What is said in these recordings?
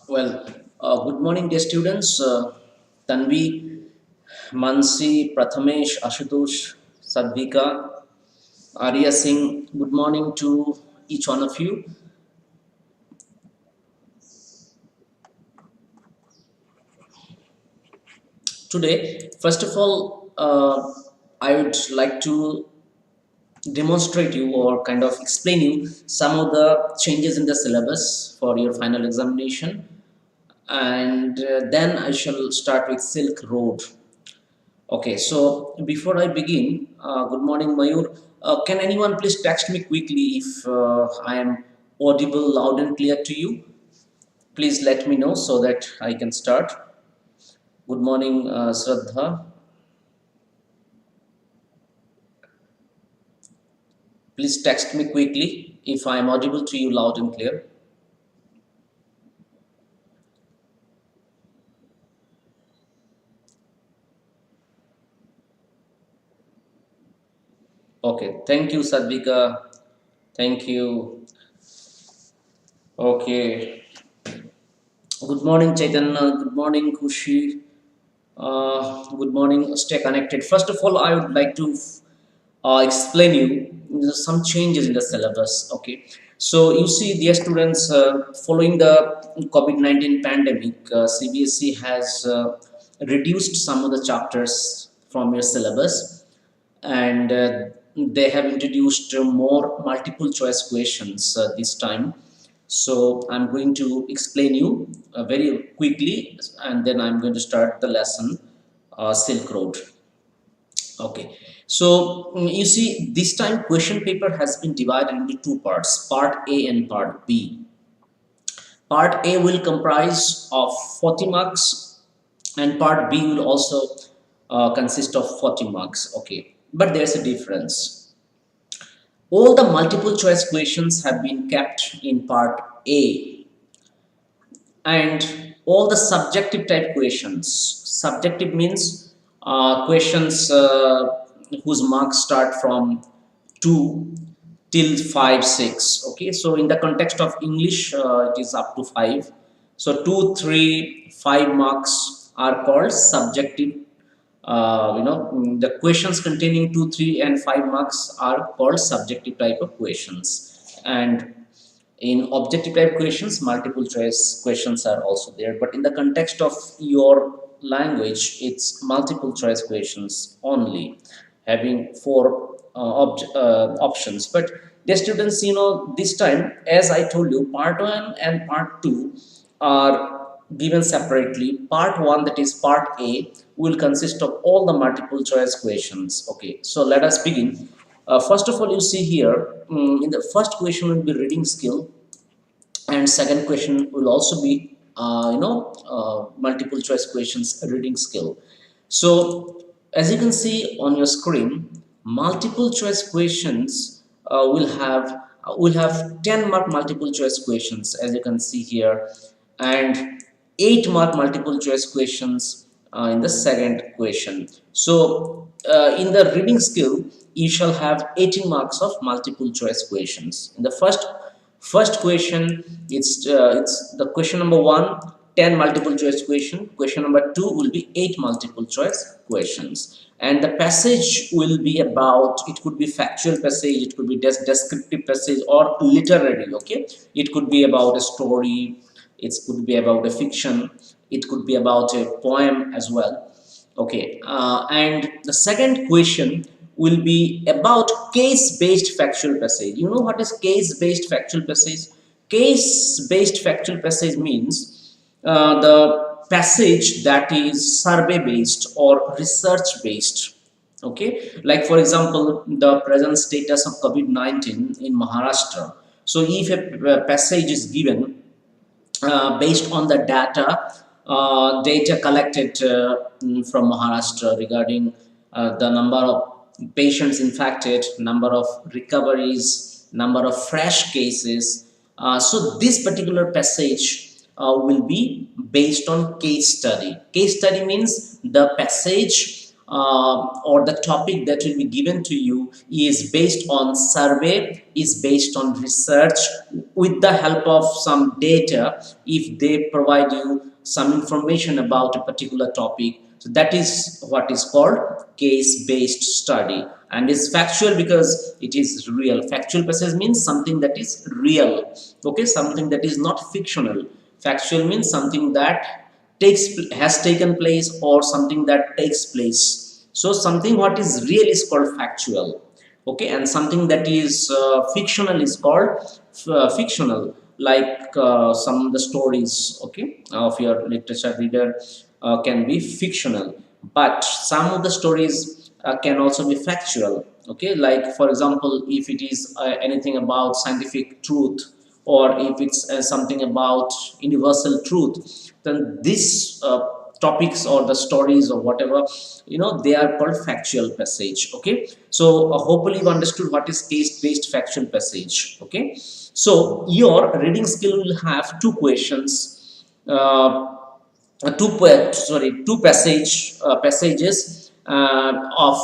Well, good morning, dear students. Tanvi, Mansi, Prathamesh, Ashutosh, Sadvika, Arya Singh. Good morning to each one of you. Today, first of all, I would like to demonstrate you or kind of explain you some of the changes in the syllabus for your final examination, and then I shall start with Silk Road. Okay, so before I begin, good morning, Mayur. Can anyone please text me quickly if I am audible loud and clear to you? Please let me know so that I can start. Good morning, Shraddha. Please text me quickly if I am audible to you loud and clear. Okay, thank you, Sadvika. Thank you. Okay. Good morning, Chaitanya. Good morning, Kushi. Good morning. Stay connected. First of all, I would like to explain you some changes in the syllabus. Okay, so you see, dear students, following the COVID-19 pandemic, CBSE has reduced some of the chapters from your syllabus, and they have introduced more multiple choice questions this time. So I'm going to explain you very quickly, and then I'm going to start the lesson, Silk Road. Okay, so you see, this time question paper has been divided into two parts, part A and part B. Part A will comprise of 40 marks, and part B will also consist of 40 marks. Okay, but there's a difference. All the multiple choice questions have been kept in part A, and all the subjective type questions. Subjective means questions whose marks start from 2 till 5 6. Okay, so in the context of English, it is up to 5. So 2 3 5 marks are called subjective. The questions containing 2 3 and 5 marks are called subjective type of questions, and in objective type questions multiple choice questions are also there, but in the context of your language it's multiple choice questions only, having four options. But the students, this time, as I told you, part 1 and part 2 are given separately. Part 1, that is part A, will consist of all the multiple choice questions. Okay, so let us begin. First of all, you see here, in the first question will be reading skill, and second question will also be multiple choice questions reading skill. So as you can see on your screen, multiple choice questions will have 10 mark multiple choice questions, as you can see here, and 8 mark multiple choice questions in the second question. So in the reading skill, you shall have 18 marks of multiple choice questions. In the first question, it's the question number 1, 10 multiple choice question. Question number 2 will be 8 multiple choice questions, and the passage will be about, it could be factual passage, it could be descriptive passage, or literary. Okay, it could be about a story, it could be about a fiction, it could be about a poem as well. Okay, and the second question will be about case-based factual passage. You know what is case-based factual passage? Case-based factual passage means the passage that is survey-based or research-based. Okay, like for example, the present status of COVID-19 in Maharashtra. So if a passage is given based on the data collected from Maharashtra regarding the number of patients infected, number of recoveries, number of fresh cases. So this particular passage will be based on case study. Case study means the passage or the topic that will be given to you is based on survey, is based on research with the help of some data. If they provide you some information about a particular topic, so that is what is called case based study, and is factual because it is real. Factual passage means something that is real, okay, something that is not fictional. Factual means something that has taken place or something that takes place. So something what is real is called factual, okay, and something that is fictional is called fictional, like some of the stories, okay, of your literature reader can be fictional, but some of the stories can also be factual, okay, like for example, if it is anything about scientific truth, or if it's something about universal truth, then these topics or the stories or whatever, they are called factual passage, okay. So hopefully you understood what is case based factual passage, okay. So your reading skill will have two questions, two passages of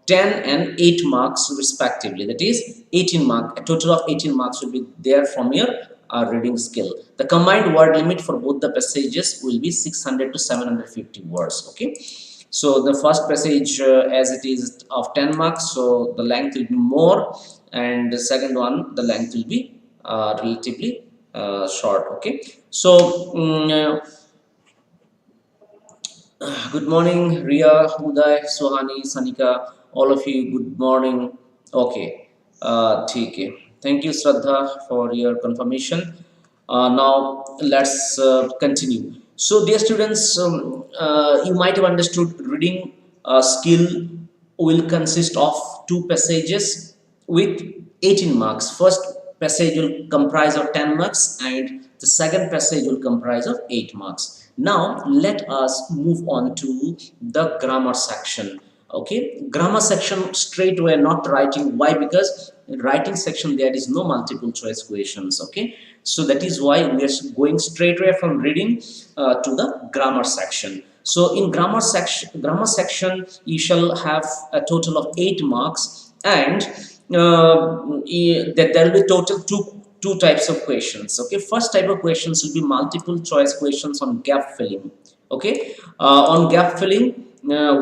10 and 8 marks respectively, that is 18 mark, a total of 18 marks will be there from your reading skill. The combined word limit for both the passages will be 600 to 750 words, okay. So the first passage, as it is of 10 marks, so the length will be more, and the second one, the length will be relatively short, okay. So good morning, Ria, Uday, Sohani, Sanika, all of you, good morning. Okay, ठीक है. Thank you, Shraddha, for your confirmation. Now, let's continue. So, dear students, you might have understood reading skill will consist of two passages with 18 marks. First passage will comprise of 10 marks, and the second passage will comprise of 8 marks. Now let us move on to the grammar section, okay. Grammar section straight away not writing. Why? Because in writing section there is no multiple choice questions, okay. So that is why we are going straight away from reading to the grammar section. So in grammar section you shall have a total of 8 marks, and that there will be total two types of questions, okay. First type of questions will be multiple choice questions on gap filling, okay. On gap filling,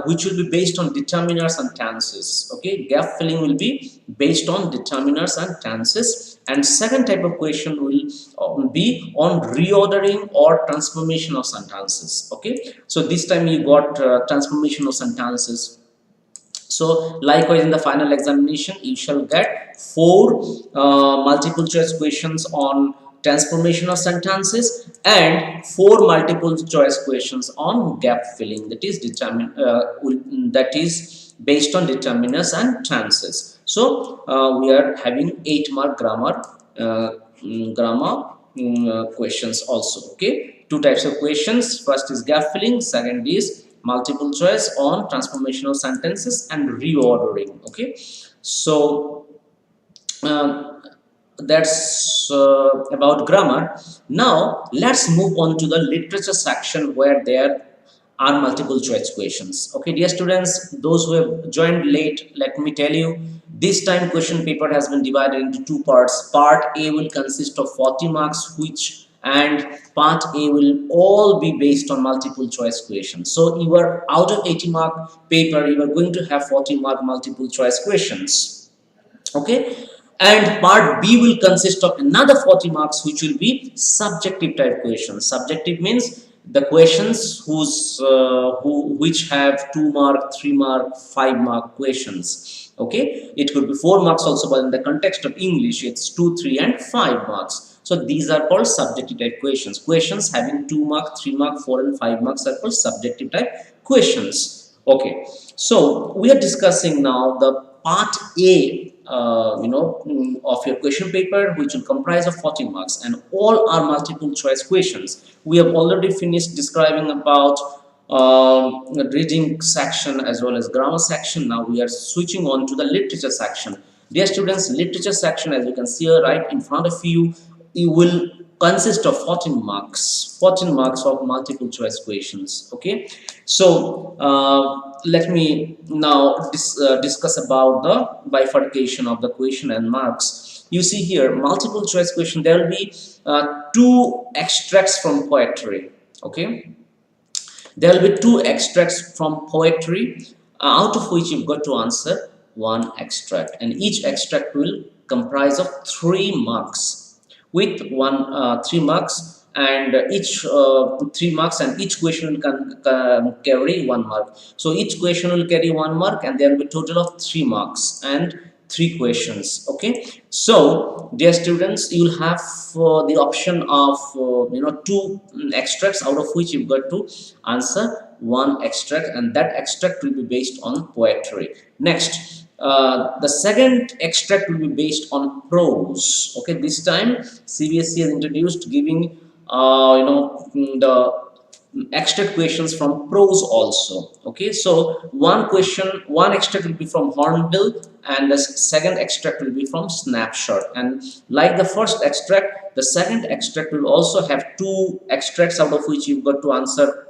which will be based on determiners and tenses, okay. Gap filling will be based on determiners and tenses. And second type of question will be on reordering or transformation of sentences, okay. So this time you got transformation of sentences. So likewise in the final examination you shall get 4 multiple choice questions on transformation of sentences and 4 multiple choice questions on gap filling, that is that is based on determiners and tenses. So we are having 8 mark grammar questions also, okay. Two types of questions, first is gap filling, second is multiple choice on transformation of sentences and reordering, okay. So that's about grammar. Now let's move on to the literature section where there are multiple choice questions, okay. Dear students, those who have joined late, let me tell you, this time question paper has been divided into two parts. Part A will consist of 40 marks, which and part A will all be based on multiple choice questions. So you are out of 80 mark paper, you are going to have 40 mark multiple choice questions, okay. And part B will consist of another 40 marks, which will be subjective type questions. Subjective means the questions which have 2 mark, 3 mark, 5 mark questions, okay. It could be 4 marks also, but in the context of English it's 2, 3 and 5 marks. So these are called subjective type questions. Questions having 2 mark, 3 mark, 4 and 5 marks are called subjective type questions, okay. So we are discussing now the part A of your question paper, which will comprise of 40 marks, and all are multiple choice questions. We have already finished describing about reading section as well as grammar section. Now we are switching on to the literature section. Dear students, literature section, as you can see right in front of you, you will consist of 14 marks of multiple choice questions. Okay, so let me now discuss about the bifurcation of the question and marks. You see here, multiple choice question, there will be two extracts from poetry. Okay, there will be two extracts from poetry, out of which you've got to answer one extract, and each extract will comprise of 3 marks, with 3 marks, and each 3 marks, and each question will carry 1 mark. So each question will carry 1 mark, and there will be total of 3 marks and 3 questions. Okay, so dear students, you will have the option of two extracts, out of which you've got to answer one extract, and that extract will be based on poetry. Next, the second extract will be based on prose. Okay, this time CBSE has introduced giving the extract questions from prose also. Okay, so one extract will be from hornbill, and the second extract will be from snapshot. And like the first extract, the second extract will also have two extracts, out of which you've got to answer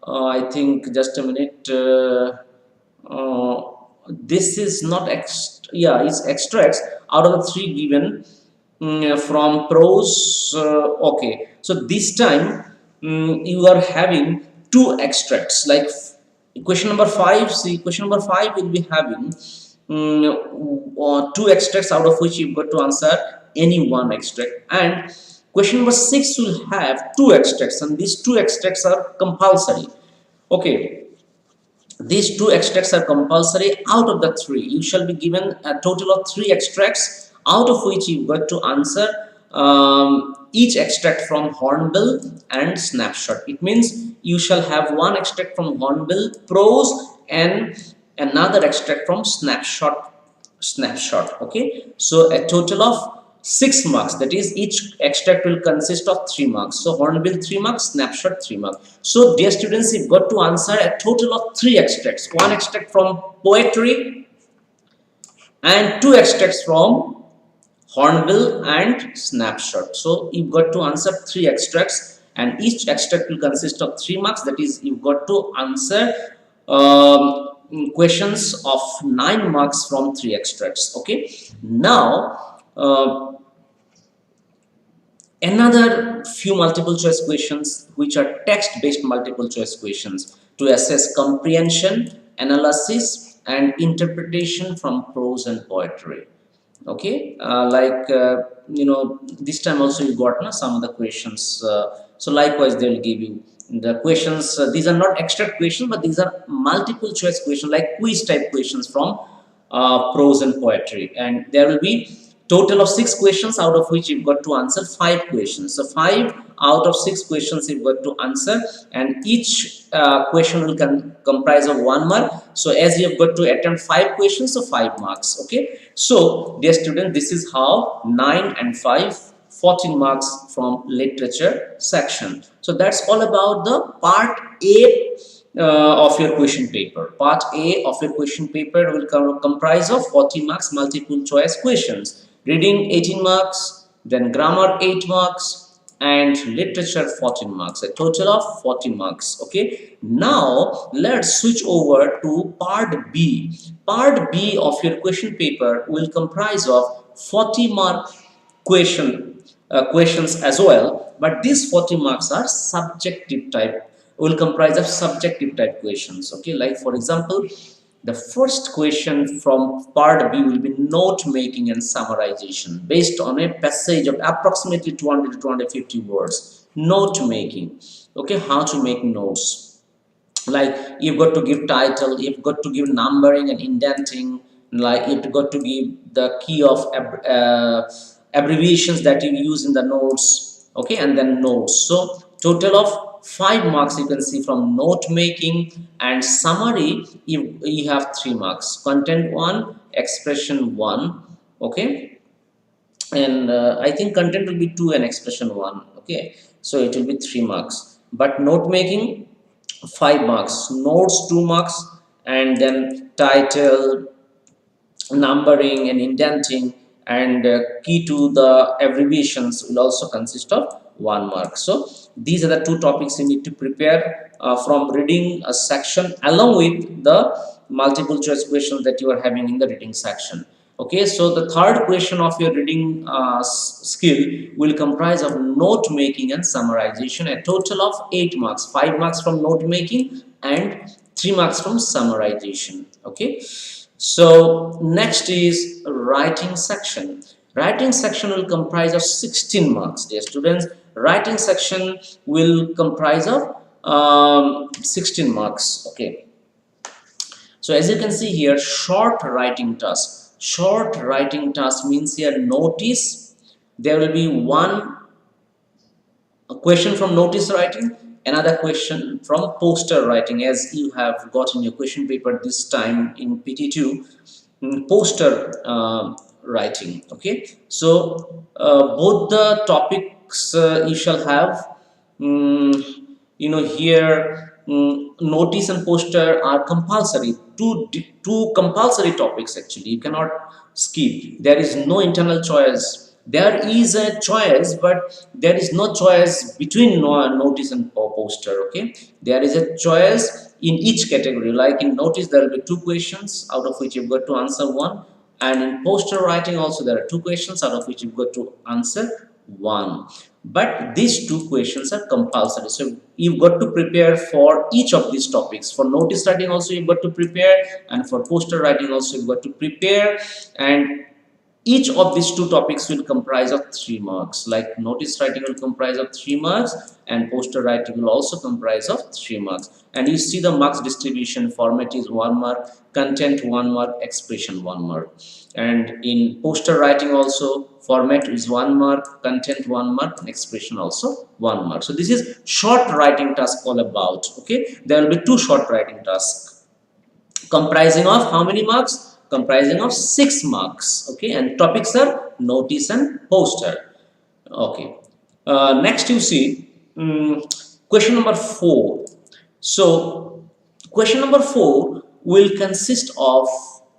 I think, just a minute, this is not it's extracts out of the 3 given from prose. Okay, so this time you are having 2 extracts, like question number 5. See, question number 5 will be having 2 extracts, out of which you've got to answer any one extract, and question number 6 will have 2 extracts, and these 2 extracts are compulsory. Okay, these 2 extracts are compulsory. Out of the 3, you shall be given a total of 3 extracts, out of which you've got to answer each extract from hornbill and snapshot. It means you shall have one extract from hornbill prose and another extract from snapshot. Okay, so a total of 6 marks, that is, each extract will consist of 3 marks. So hornbill 3 marks, snapshot 3 marks. So dear students, you've got to answer a total of 3 extracts, one extract from poetry and 2 extracts from hornbill and snapshot. So you've got to answer 3 extracts, and each extract will consist of 3 marks, that is, you've got to answer questions of 9 marks from 3 extracts. Okay, now another few multiple choice questions, which are text based multiple choice questions, to assess comprehension, analysis and interpretation from prose and poetry. Okay, this time also you got some of the questions, so likewise they will give you the questions. These are not extract questions, but these are multiple choice questions, like quiz type questions from prose and poetry, and there will be total of 6 questions, out of which you've got to answer 5 questions. So 5 out of 6 questions you've got to answer, and each question will comprise of 1 mark. So as you have got to attempt 5 questions, so 5 marks. Okay, so dear student, this is how 9 and 5, 14 marks from literature section. So that's all about the part A of your question paper. Part A of your question paper will comprise of 40 marks multiple choice questions. Reading 18 marks, then grammar 8 marks, and literature 14 marks, a total of 40 marks. Okay, now let's switch over to part B. Part B of your question paper will comprise of 40 mark questions as well, but these 40 marks are subjective type, will comprise of subjective type questions. Okay, like for example, the first question from part B will be note making and summarization based on a passage of approximately 200 to 250 words. Note making. Okay, how to make notes. Like you've got to give title, you've got to give numbering and indenting, like you've got to give the key of abbreviations that you use in the notes. Okay, and then notes. So total of 5 marks you can see from note making, and summary you have 3 marks, content 1, expression 1. Okay, and I think content will be 2 and expression 1. Okay, so it will be 3 marks, but note making 5 marks, notes 2 marks, and then title, numbering and indenting and key to the abbreviations will also consist of 1 mark. So these are the two topics you need to prepare from reading a section along with the multiple choice questions that you are having in the reading section. Okay, so the third question of your reading skill will comprise of note making and summarization, a total of 8 marks, 5 marks from note making and 3 marks from summarization. Okay, so next is writing section. Writing section will comprise of 16 marks, dear students. Writing section will comprise of 16 marks. Okay, so as you can see here, short writing task. Short writing task means here notice there will be one question from notice writing, another question from poster writing, as you have got in your question paper this time in PT2, poster writing. Okay, so both the topics you shall have, here notice and poster are compulsory, two compulsory topics. Actually, you cannot skip. There is no internal choice. There is a choice, but there is no choice between notice and poster. Okay, there is a choice in each category. Like in notice there will be 2 questions out of which you've got to answer 1, and in poster writing also there are 2 questions out of which you've got to answer 1. But these 2 questions are compulsory, so you've got to prepare for each of these topics. For notice writing also you've got to prepare, and for poster writing also you've got to prepare, and each of these 2 topics will comprise of 3 marks. Like notice writing will comprise of 3 marks and poster writing will also comprise of 3 marks. And you see the marks distribution format is 1 mark, content 1 mark, expression 1 mark. And in poster writing also format is 1 mark, content 1 mark, and expression also 1 mark. So this is short writing task all about. Okay, there will be 2 short writing tasks comprising of how many marks? Comprising of 6 marks. Okay, and topics are notice and poster. Okay, next you see question number 4. So question number 4 will consist of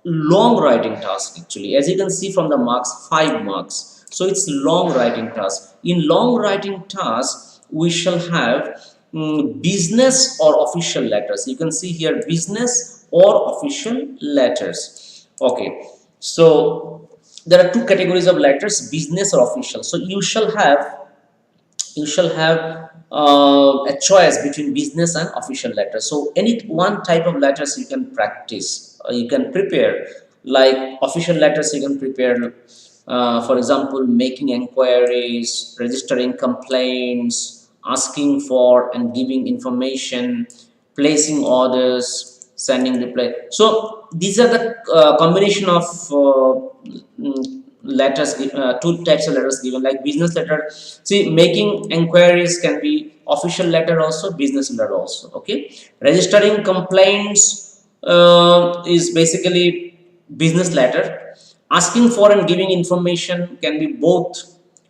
long writing task. Actually, as you can see from the marks, 5 marks. So it's long writing task. In long writing task we shall have business or official letters. You can see here business or official letters. Okay, so there are 2 categories of letters, business or official. So you shall have a choice between business and official letters. So any one type of letters you can practice, you can prepare. Like official letters you can prepare, for example, making inquiries, registering complaints, asking for and giving information, placing orders, sending reply. So these are the combination of letters, 2 types of letters given. Like business letter, see, making inquiries can be official letter also, business letter also. Okay, registering complaints is basically business letter. Asking for and giving information can be both,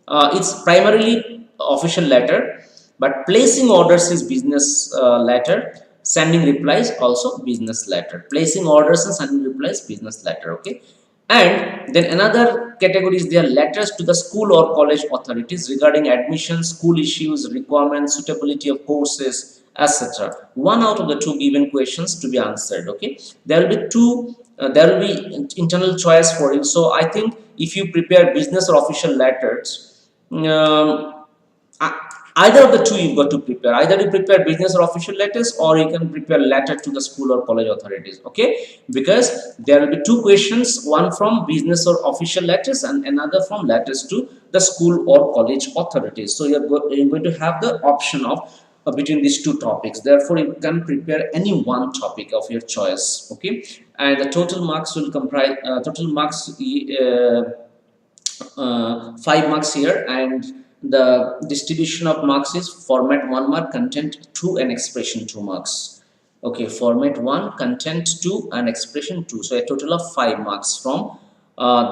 it's primarily official letter, but placing orders is business letter, sending replies also business letter. Placing orders and sending replies business letter. Okay, and then another category is their letters to the school or college authorities regarding admission, school issues, requirements, suitability of courses, etc. One out of the 2 given questions to be answered. Okay, there will be 2, there will be internal choice for you. So I think if you prepare business or official letters, either of the 2 you've got to prepare. Either you prepare business or official letters, or you can prepare letter to the school or college authorities. Okay, because there will be 2 questions, one from business or official letters and another from letters to the school or college authorities. So you're going to have the option of between these 2 topics. Therefore you can prepare any one topic of your choice. Okay, and the total marks will comprise total marks 5 marks here, and the distribution of marks is format 1 mark, content 2, and expression 2 marks. Okay, format 1, content 2, and expression 2. So a total of 5 marks from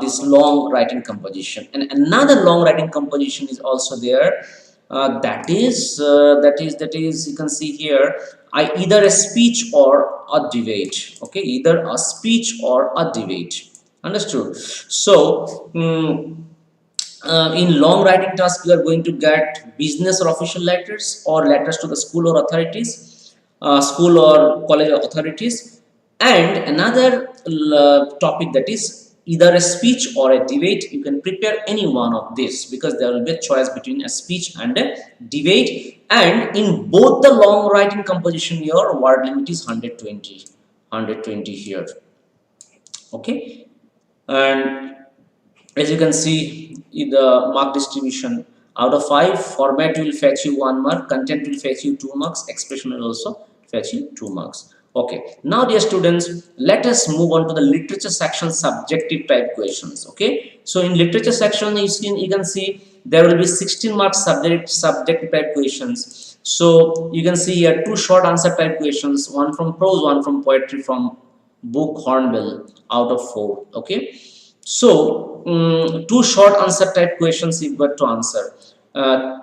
this long writing composition. And another long writing composition is also there, that is you can see here, either a speech or a debate. Okay, either a speech or a debate. Understood. So, in long writing task, you are going to get business or official letters or letters to the school or authorities, school or college authorities, and another topic, that is either a speech or a debate. You can prepare any one of this because there will be a choice between a speech and a debate. And in both the long writing composition, your word limit is 120 here. Okay, and as you can see in the mark distribution, out of 5, format will fetch you 1 mark, content will fetch you 2 marks, expression will also fetch you 2 marks. Okay, now dear students, let us move on to the literature section subjective type questions. Okay, so in literature section, you can see there will be 16 marks subjective type questions. So you can see here 2 short answer type questions, one from prose, one from poetry, from book Hornbill, out of 4. Okay, so, 2 short answer type questions you've got to answer. To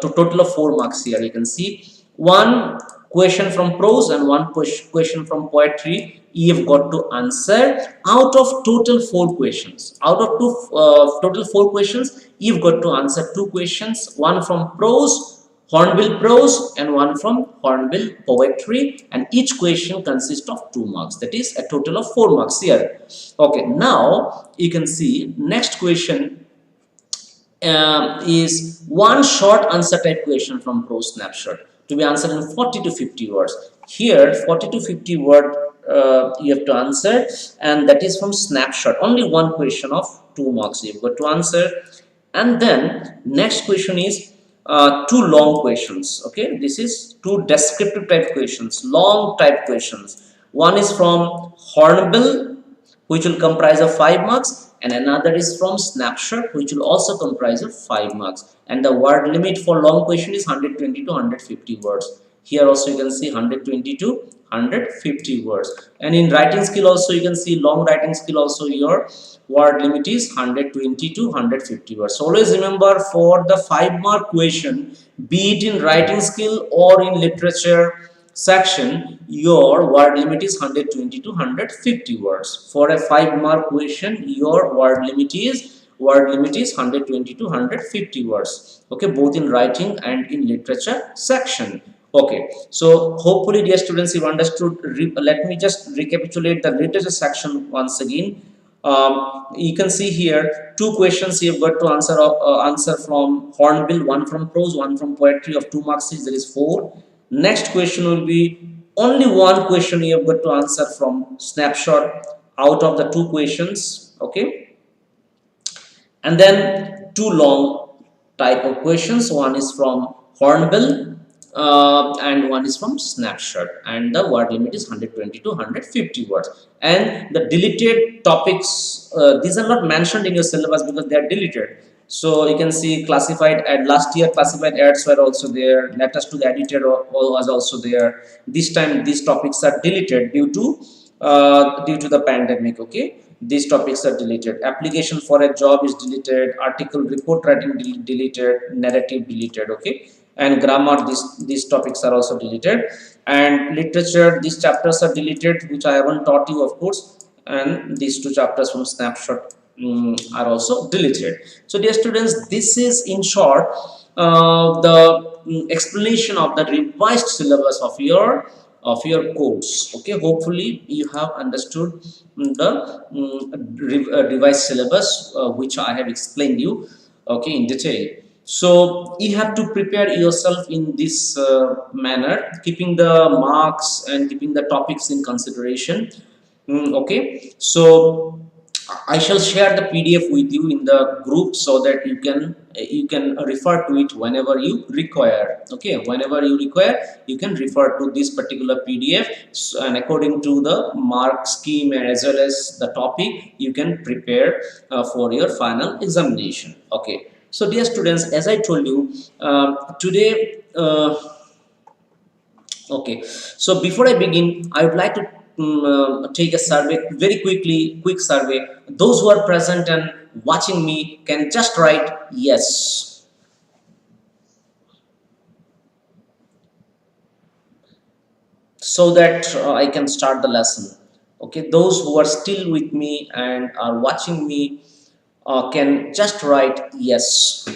total of 4 marks here. You can see one question from prose and one question from poetry. You've got to answer out of total 4 questions. Out of total 4 questions, you've got to answer 2 questions. One from prose, Hornbill prose, and one from Hornbill poetry, and each question consists of 2 marks, that is a total of 4 marks here. Okay, now you can see next question is one short answer type question from prose snapshot to be answered in 40 to 50 words. Here 40 to 50 word you have to answer, and that is from snapshot. Only one question of 2 marks you've got to answer. And then next question is 2 long questions. Okay, this is 2 descriptive type questions, long type questions. One is from Hornbill, which will comprise of 5 marks, and another is from snapshot, which will also comprise of 5 marks. And the word limit for long question is 120 to 150 words. Here also you can see 120 to 150 words. And in writing skill also you can see long writing skill also your word limit is 120 to 150 words. So always remember, for the 5 mark question, be it in writing skill or in literature section, your word limit is 120 to 150 words. For a 5 mark question, your word limit is 120 to 150 words. Okay, both in writing and in literature section. Okay, so hopefully dear students, you've understood. Let me just recapitulate the literature section once again. You can see here 2 questions you've got to answer from Hornbill, one from prose, one from poetry of 2 marks, there is 4. Next question will be only one question you have got to answer from snapshot out of the 2 questions. Okay, and then 2 long type of questions. One is from Hornbill and one is from snapshot, and the word limit is 120 to 150 words. And the deleted topics, these are not mentioned in your syllabus because they are deleted. So you can see classified ad, last year classified ads were also there, letters to the editor was also there. This time these topics are deleted due to the pandemic. Okay, these topics are deleted. Application for a job is deleted, article report writing deleted, narrative deleted. Okay, and grammar, these topics are also deleted. And literature, these chapters are deleted, which I haven't taught you, of course. And these 2 chapters from snapshot are also deleted. So dear students, this is in short the explanation of the revised syllabus of your course. Okay, hopefully you have understood the revised syllabus which I have explained you, okay, in detail. So you have to prepare yourself in this manner, keeping the marks and keeping the topics in consideration. Okay, so I shall share the PDF with you in the group so that you can refer to it whenever you require. Okay, whenever you require, you can refer to this particular PDF, and according to the mark scheme as well as the topic, you can prepare for your final examination. Okay, so dear students, as I told you today. Okay, so before I begin, I would like to take a survey very quickly, quick survey. Those who are present and watching me can just write yes, so that I can start the lesson. Okay, those who are still with me and are watching me can just write yes.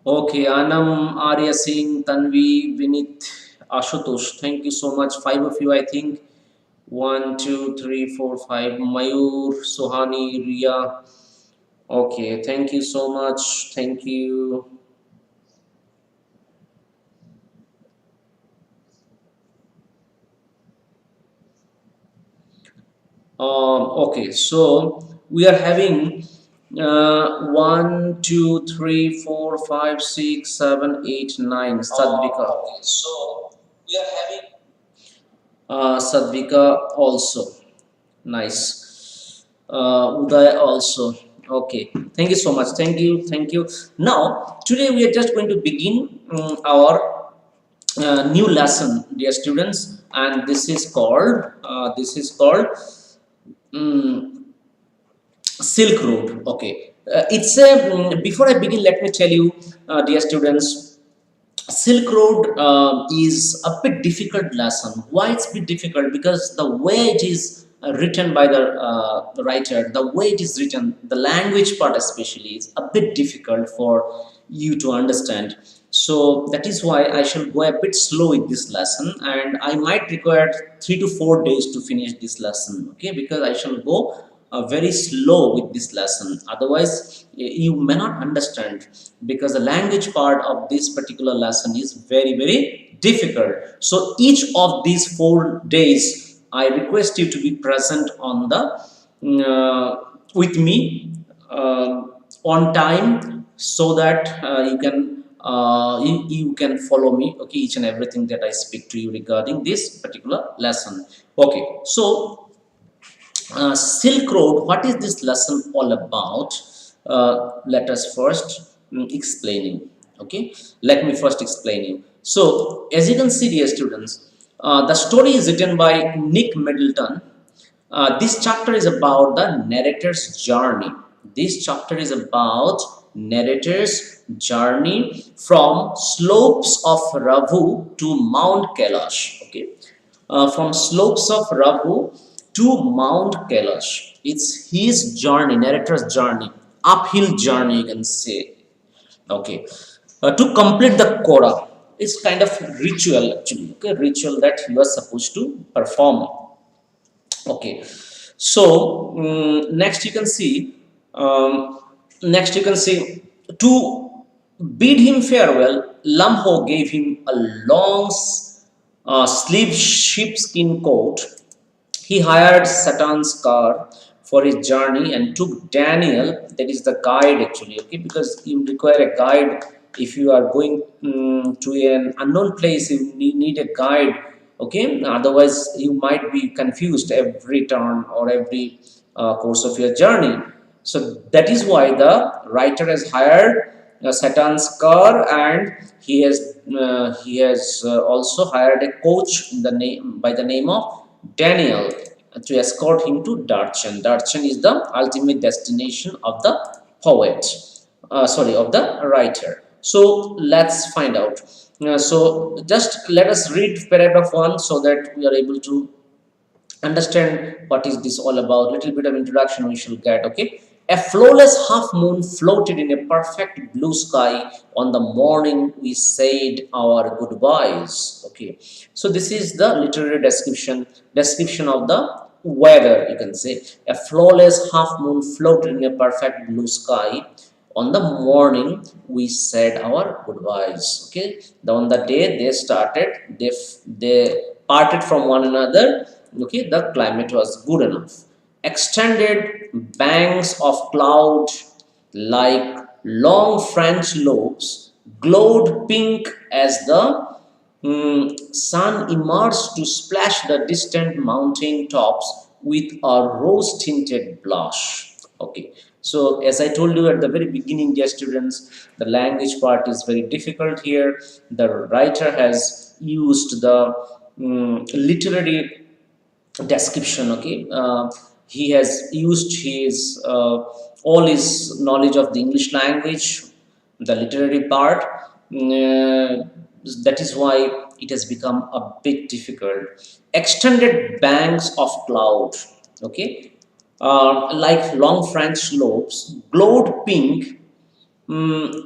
Okay, Anam, Arya Singh, Tanvi, Vinith, Ashutosh. Thank you so much. Five of you, I think. One, two, three, four, five. Mayur, Sohani, Ria. Okay, thank you so much. Thank you. Okay, so we are having one, two, three, four, five, six, seven, eight, nine. Sadvika. Okay, so we are having Sadvika also. Nice. Uday also. Okay. Thank you so much. Thank you. Thank you. Now, today we are just going to begin our new lesson, dear students, and this is called um, Silk Road. Okay. It's a before I begin, let me tell you, dear students, Silk Road is a bit difficult lesson. Why it's a bit difficult? Because the way it is written by the writer, the way it is written, the language part especially is a bit difficult for you to understand. So that is why I shall go a bit slow with this lesson, and I might require 3 to 4 days to finish this lesson. Okay, because I shall go very slow with this lesson. Otherwise, you may not understand, because the language part of this particular lesson is very, very difficult. So each of these 4 days, I request you to be present on the with me on time, so that you can follow me, okay, each and everything that I speak to you regarding this particular lesson. Okay, so Silk Road, what is this lesson all about? Let us first explaining. Okay, let me first explain you. So, as you can see, dear students, the story is written by Nick Middleton. This chapter is about the narrator's journey. This chapter is about narrator's journey from slopes of Ravu to Mount Kailash. Okay, from slopes of Ravu to Mount Kailash. It's his journey, narrator's journey, uphill journey, you can say. Okay, to complete the Korah. It's kind of ritual actually. Okay, ritual that you are supposed to perform. Okay, so next you can see. Next you can see, to bid him farewell, Lamho gave him a long sleeved sheepskin coat. He hired Satan's car for his journey and took Daniel, that is the guide actually, okay, because you require a guide if you are going to an unknown place. You need a guide, okay. Otherwise, you might be confused every turn or every course of your journey. So that is why the writer has hired Satan's car, and he has also hired a coach in the name by the name of Daniel to escort him to Darchan. Darchan is the ultimate destination of the poet, of the writer. So let's find out. So just let us read paragraph 1 so that we are able to understand what is this all about. Little bit of introduction we shall get. Okay, a flawless half moon floated in a perfect blue sky on the morning we said our goodbyes. Okay, so this is the literary description of the weather, you can say. A flawless half moon floated in a perfect blue sky on the morning we said our goodbyes. Okay, on the day they started, they parted from one another. Okay, the climate was good enough. Extended banks of cloud like long French lobes glowed pink as the sun emerged to splash the distant mountain tops with a rose tinted blush. Okay, so as I told you at the very beginning, dear students, the language part is very difficult here. The writer has used the literary description. Okay, he has used his all his knowledge of the English language, the literary part. That is why it has become a bit difficult. Extended banks of cloud, okay, like long French slopes, glowed pink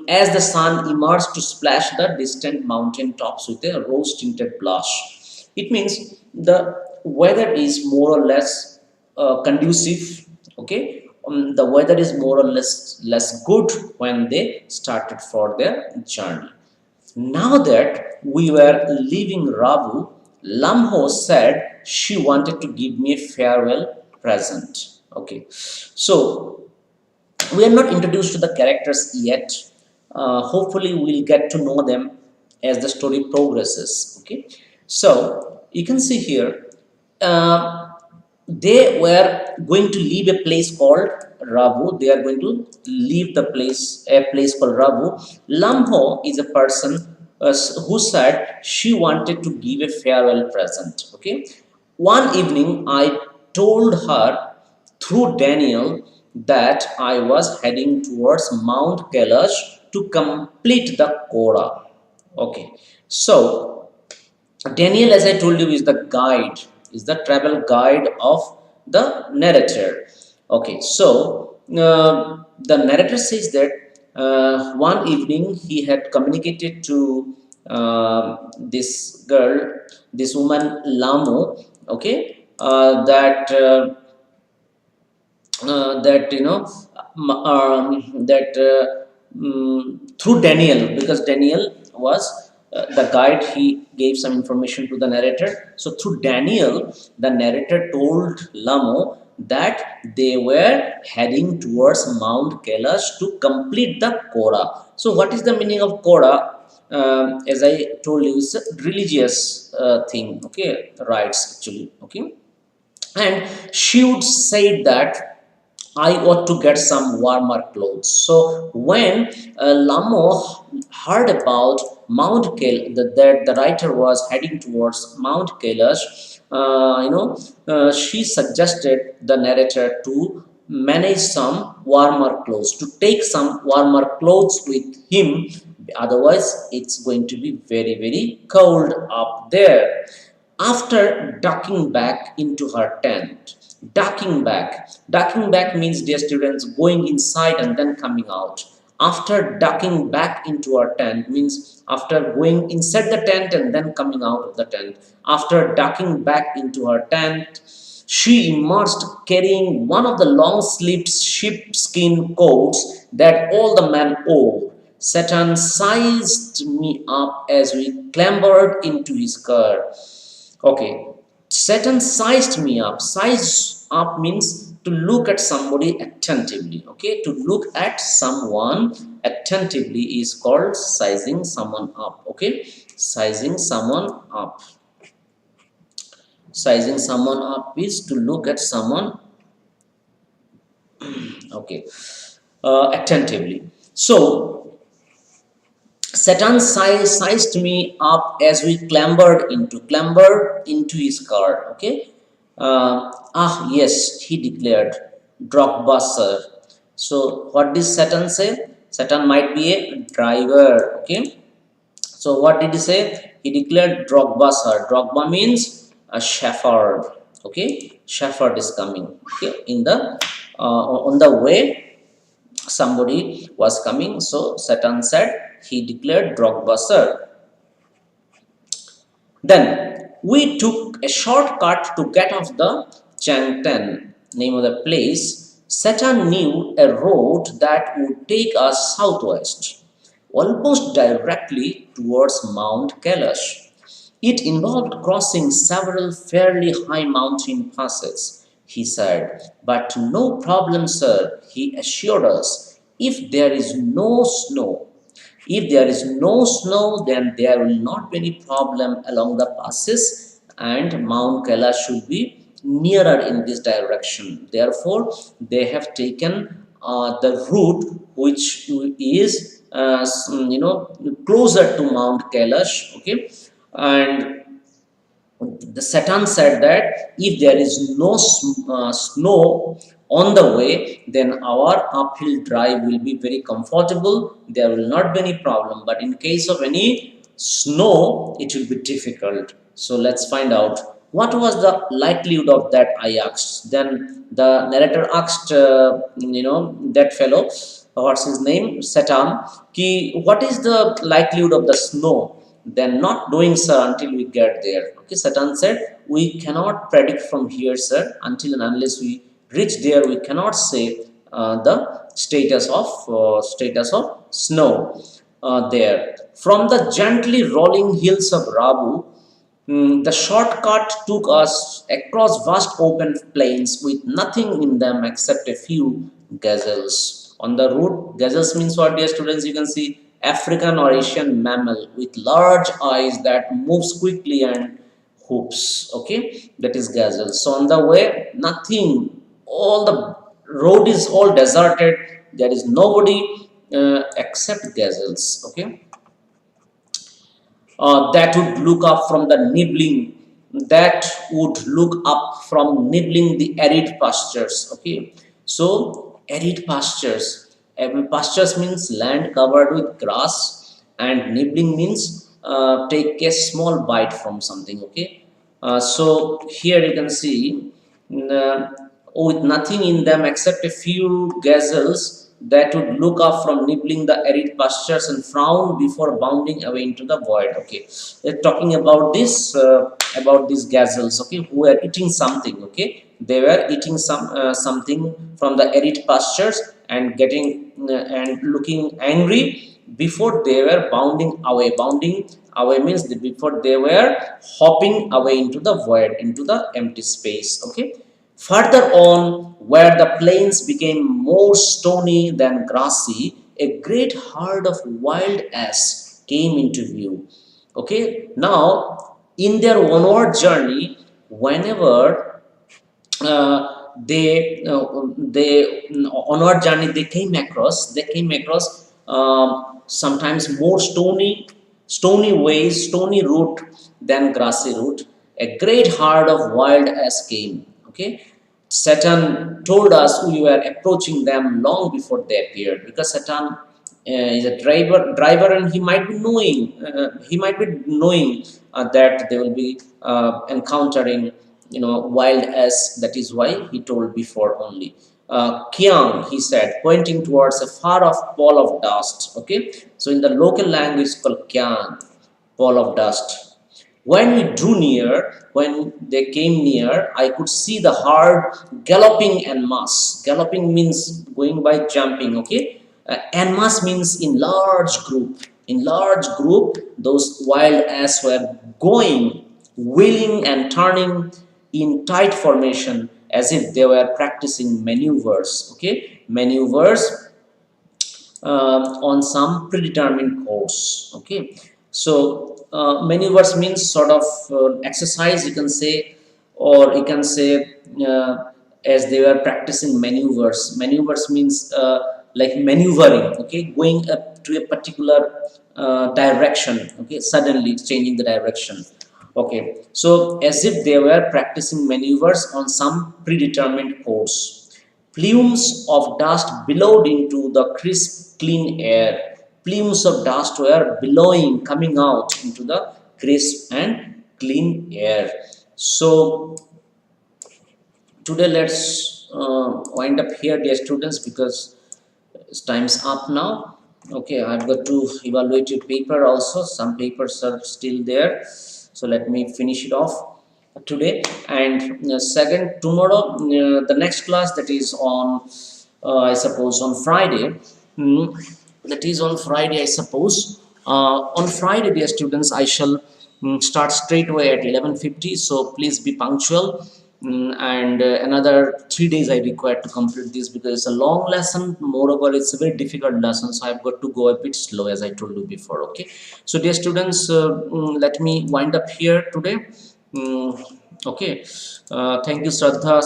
as the sun emerged to splash the distant mountain tops with a rose tinted blush. It means the weather is more or less conducive. Okay, the weather is more or less good when they started for their journey. Now that we were leaving Ravu, Lamho said she wanted to give me a farewell present. Okay, so we are not introduced to the characters yet. Hopefully we'll get to know them as the story progresses. Okay, so you can see here, uh, they were going to leave a place called Rabu. They are going to leave a place called Rabu. Lamho is a person who said she wanted to give a farewell present. Okay, one evening I told her through Daniel that I was heading towards Mount Kailash to complete the Korah. Okay, so Daniel, as I told you, is the guide, is the travel guide of the narrator. Okay, so the narrator says that one evening he had communicated to this girl, this woman Lamo, okay, that through Daniel, because Daniel was the guide, he gave some information to the narrator. So through Daniel, the narrator told Lamo that they were heading towards Mount Kailash to complete the Korah. So what is the meaning of Korah? As I told you, it's a religious thing. Okay, rites actually. Okay, and she would say that I ought to get some warmer clothes. So when Lamo heard about Mount Kailash, that the writer was heading towards Mount Kailash, she suggested the narrator to manage some warmer clothes, to take some warmer clothes with him. Otherwise, it's going to be very, very cold up there. After ducking back into her tent, ducking back means, dear students, going inside and then coming out. After ducking back into her tent means after going inside the tent and then coming out of the tent. After ducking back into her tent, she emerged carrying one of the long-sleeved sheepskin coats that all the men wore. Satan sized me up as we clambered into his car. Okay, Satan sized me up. Size up means to look at somebody attentively. Okay, to look at someone attentively is called sizing someone up. Okay, sizing someone up. Sizing someone up is to look at someone, okay, attentively. So Satan sized me up as we clambered into his car. Okay. Yes, he declared, Drogba, sir. So what did Satan say? Satan might be a driver. Okay. So what did he say? He declared, Drogba, sir. Drogba means a shepherd. Okay. Shepherd is coming. Okay. On the way, somebody was coming. So Satan said, he declared, Drogba, sir. Then we took a shortcut to get off the Changten, name of the place. Satan knew a road that would take us southwest, almost directly towards Mount Kailash. It involved crossing several fairly high mountain passes, he said. But no problem, sir, he assured us. If there is no snow, if there is no snow, then there will not be any problem along the passes, and Mount Kailash should be nearer in this direction. Therefore, they have taken the route which is closer to Mount Kailash. Okay, and the Satan said that if there is no snow, on the way, then our uphill drive will be very comfortable. There will not be any problem. But in case of any snow, it will be difficult. So let's find out what was the likelihood of that, I asked. Then the narrator asked, that fellow, what's his name, Satan, ki, what is the likelihood of the snow? Then, not knowing, sir, until we get there. Okay, Satan said, we cannot predict from here, sir, until and unless we reach there. We cannot say the status of snow there. From the gently rolling hills of Rabu, the shortcut took us across vast open plains with nothing in them except a few gazelles. On the route, gazelles means what, dear students? You can see African or Asian mammal with large eyes that moves quickly and hoops. Okay, that is gazelles. So on the way, nothing. All the road is all deserted. There is nobody except gazelles. Okay, that would look up from the nibbling that would look up from nibbling the arid pastures. Okay, so arid pastures, pastures means land covered with grass, and nibbling means take a small bite from something. Okay, so here you can see, uh, with nothing in them except a few gazelles that would look up from nibbling the arid pastures and frown before bounding away into the void. Okay, they're talking about this, about these gazelles. Okay, who were eating something. Okay, they were eating something from the arid pastures and getting and looking angry before they were bounding away. Bounding away means that before they were hopping away into the void, into the empty space. Okay, further on, where the plains became more stony than grassy, a great herd of wild ass came into view. Okay, now in their onward journey, whenever they on our journey, they came across sometimes more stony ways, stony route than grassy route. A great herd of wild ass came. Okay, Satan told us we were approaching them long before they appeared, because Satan is a driver, and he might be knowing that they will be encountering wild ass. That is why he told before only. Kyang, he said, pointing towards a far off ball of dust. Okay, so in the local language it's called Kyang, ball of dust. When we drew near, when they came near, I could see the herd galloping en masse. Galloping means going by jumping. Okay, en masse means in large group. In large group, those wild ass were going, wheeling and turning in tight formation, as if they were practicing maneuvers. Okay, maneuvers on some predetermined course. Okay, so maneuvers means sort of exercise, you can say, or you can say, as they were practicing maneuvers. Maneuvers means like maneuvering. Okay, going up to a particular direction. Okay, suddenly changing the direction. Okay, so as if they were practicing maneuvers on some predetermined course. Plumes of dust billowed into the crisp, clean air. Plumes of dust were billowing, coming out into the crisp and clean air. So today let's wind up here, dear students, because time's up now. Okay, I've got to evaluate your paper also. Some papers are still there, so let me finish it off today. And second, tomorrow, the next class, that is on I suppose on Friday. That is on Friday, I suppose. On Friday, dear students, I shall start straight away at 11:50. So please be punctual. And another 3 days I require to complete this, because it's a long lesson. Moreover, it's a very difficult lesson, so I've got to go a bit slow, as I told you before. Okay, so dear students, let me wind up here today. Okay, thank you, Shraddha,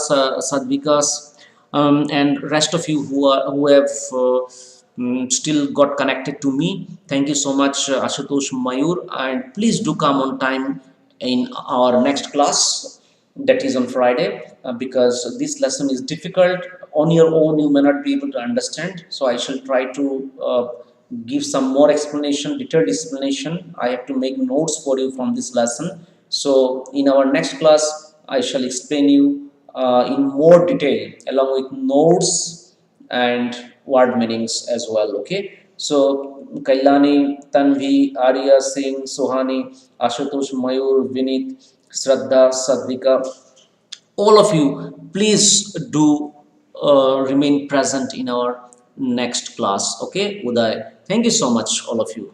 Sadvikas, and rest of you who have still got connected to me. Thank you so much, Ashutosh, Mayur, and please do come on time in our next class, that is on Friday, because this lesson is difficult. on your own you may not be able to understand, so I shall try to give some more explanation, detailed explanation. I have to make notes for you from this lesson. So in our next class I shall explain you in more detail along with notes and word meanings as well. Okay, so Kailani, Tanvi, Arya, Singh, Sohani, Ashutosh, Mayur, Vinit, Shraddha, Sadvika, all of you, please do remain present in our next class. Okay, Uday, thank you so much, all of you.